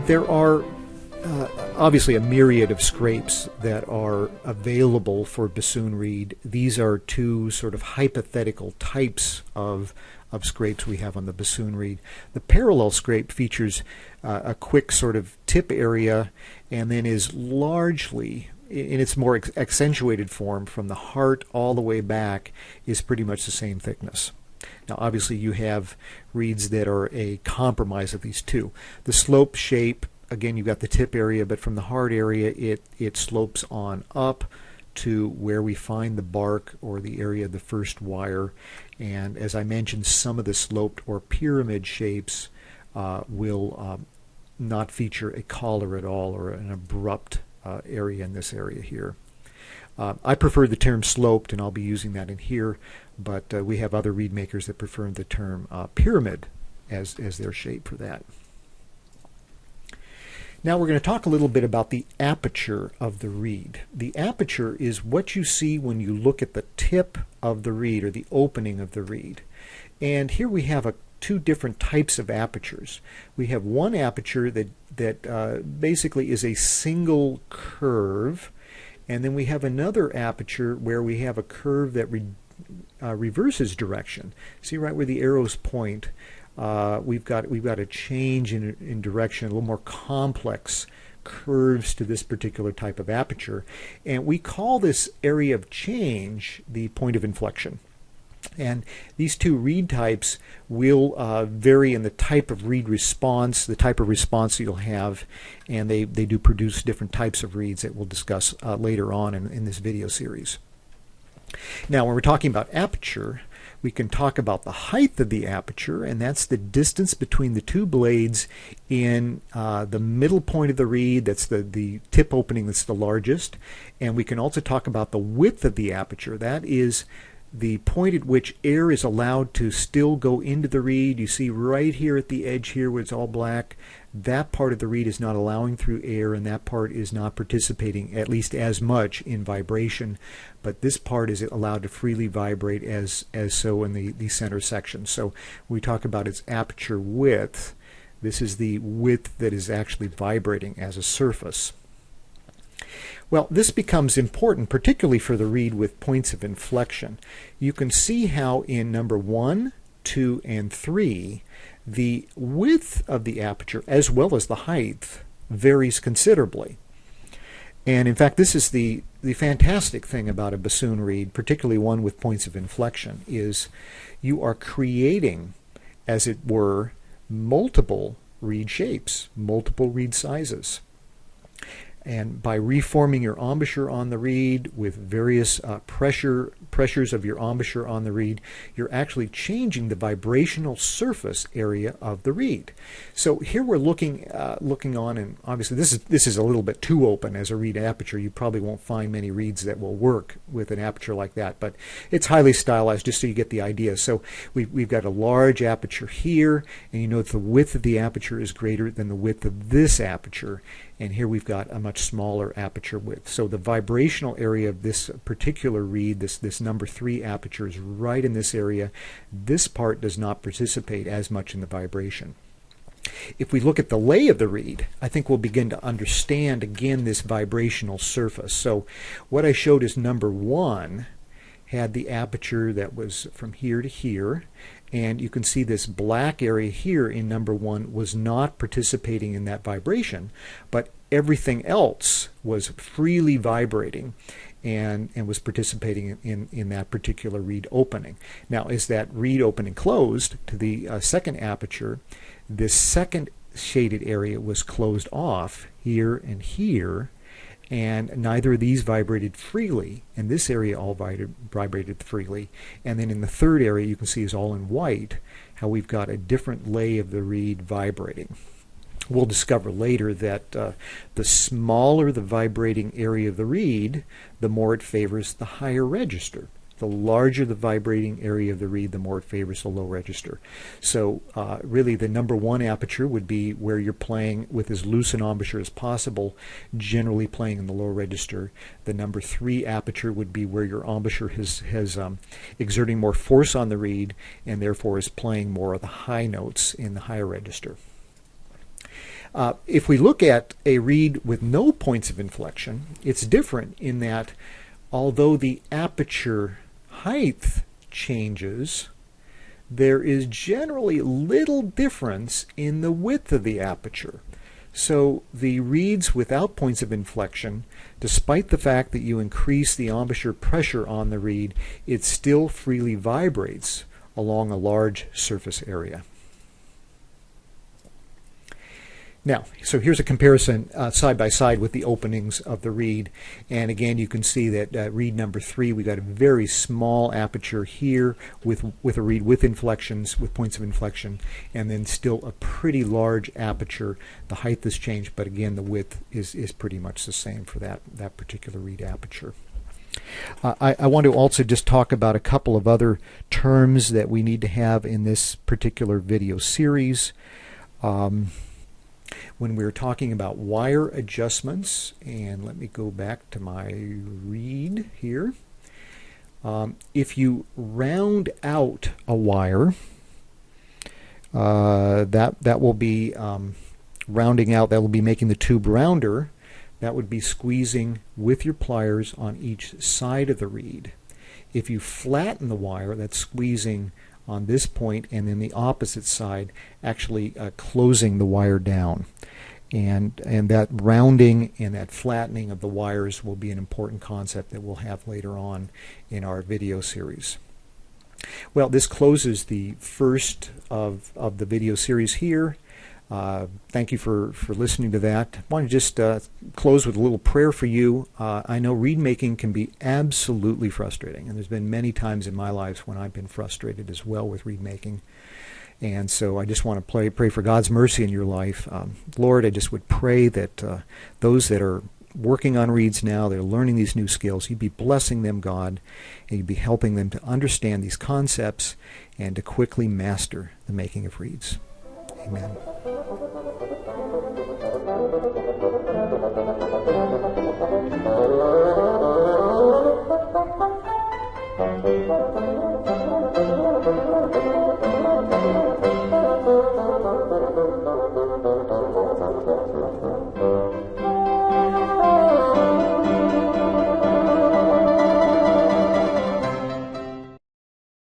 There are obviously a myriad of scrapes that are available for bassoon reed. These are two sort of hypothetical types of scrapes we have on the bassoon reed. The parallel scrape features a quick sort of tip area and then is largely, in its more accentuated form, from the heart all the way back, is pretty much the same thickness. Now obviously you have reeds that are a compromise of these two. The slope shape, again, you've got the tip area, but from the heart area it slopes on up to where we find the bark or the area of the first wire. And as I mentioned, some of the sloped or pyramid shapes will not feature a collar at all or an abrupt area in this area here. I prefer the term sloped, and I'll be using that in here, but we have other reed makers that prefer the term pyramid as their shape for that. Now we're going to talk a little bit about the aperture of the reed. The aperture is what you see when you look at the tip of the reed or the opening of the reed. And here we have two different types of apertures. We have one aperture that basically is a single curve, and then we have another aperture where we have a curve that reverses direction. See right where the arrows point? We've got a change in direction, a little more complex curves to this particular type of aperture, and we call this area of change the point of inflection. And these two reed types will vary in the type of reed response, the type of response you'll have, and they do produce different types of reeds that we'll discuss later on in this video series. Now when we're talking about aperture, we can talk about the height of the aperture, and that's the distance between the two blades in the middle point of the reed. That's the tip opening that's the largest. And we can also talk about the width of the aperture. That is the point at which air is allowed to still go into the reed. You see right here at the edge here where it's all black, that part of the reed is not allowing through air, and that part is not participating at least as much in vibration, but this part is allowed to freely vibrate as so in the center section. So when we talk about its aperture width, this is the width that is actually vibrating as a surface. Well, this becomes important, particularly for the reed with points of inflection. You can see how in number 1, 2, and 3, the width of the aperture, as well as the height, varies considerably. And in fact, this is the fantastic thing about a bassoon reed, particularly one with points of inflection, is you are creating, as it were, multiple reed shapes, multiple reed sizes. And by reforming your embouchure on the reed with various pressures of your embouchure on the reed, you're actually changing the vibrational surface area of the reed. So here we're looking on, and obviously this is a little bit too open as a reed aperture. You probably won't find many reeds that will work with an aperture like that, but it's highly stylized just so you get the idea. So we've got a large aperture here, and you know that the width of the aperture is greater than the width of this aperture. And here we've got a much smaller aperture width. So the vibrational area of this particular reed, this number 3 aperture, is right in this area. This part does not participate as much in the vibration. If we look at the lay of the reed, I think we'll begin to understand again this vibrational surface. So what I showed is number 1 had the aperture that was from here to here, and you can see this black area here in number 1 was not participating in that vibration, but everything else was freely vibrating and was participating in that particular reed opening. Now as that reed opening closed to the second aperture, this second shaded area was closed off here and here, and neither of these vibrated freely, and this area all vibrated freely. And then in the third area, you can see is all in white, how we've got a different lay of the reed vibrating. We'll discover later that the smaller the vibrating area of the reed, the more it favors the higher register. The larger the vibrating area of the reed, the more it favors the low register. So really the number 1 aperture would be where you're playing with as loose an embouchure as possible, generally playing in the low register. The number 3 aperture would be where your embouchure has exerting more force on the reed and therefore is playing more of the high notes in the higher register. If we look at a reed with no points of inflection, it's different in that although the aperture height changes, there is generally little difference in the width of the aperture. So the reeds without points of inflection, despite the fact that you increase the embouchure pressure on the reed, it still freely vibrates along a large surface area. Now, so here's a comparison side by side with the openings of the reed. And again, you can see that reed number 3, we got a very small aperture here with a reed with inflections, with points of inflection, and then still a pretty large aperture. The height has changed, but again, the width is pretty much the same for that particular reed aperture. I want to also just talk about a couple of other terms that we need to have in this particular video series. When we're talking about wire adjustments, and let me go back to my reed here. If you round out a wire, that will be rounding out, that will be making the tube rounder. That would be squeezing with your pliers on each side of the reed. If you flatten the wire, that's squeezing on this point, and then the opposite side actually closing the wire down. And that rounding and that flattening of the wires will be an important concept that we'll have later on in our video series. Well, this closes the first of the video series here. Thank you for listening to that. I want to just close with a little prayer for you. I know reed making can be absolutely frustrating, and there's been many times in my life when I've been frustrated as well with reed making. And so I just want to pray for God's mercy in your life. Lord, I just would pray that those that are working on reeds now, they're learning these new skills, you'd be blessing them, God, and you'd be helping them to understand these concepts and to quickly master the making of reeds. Amen.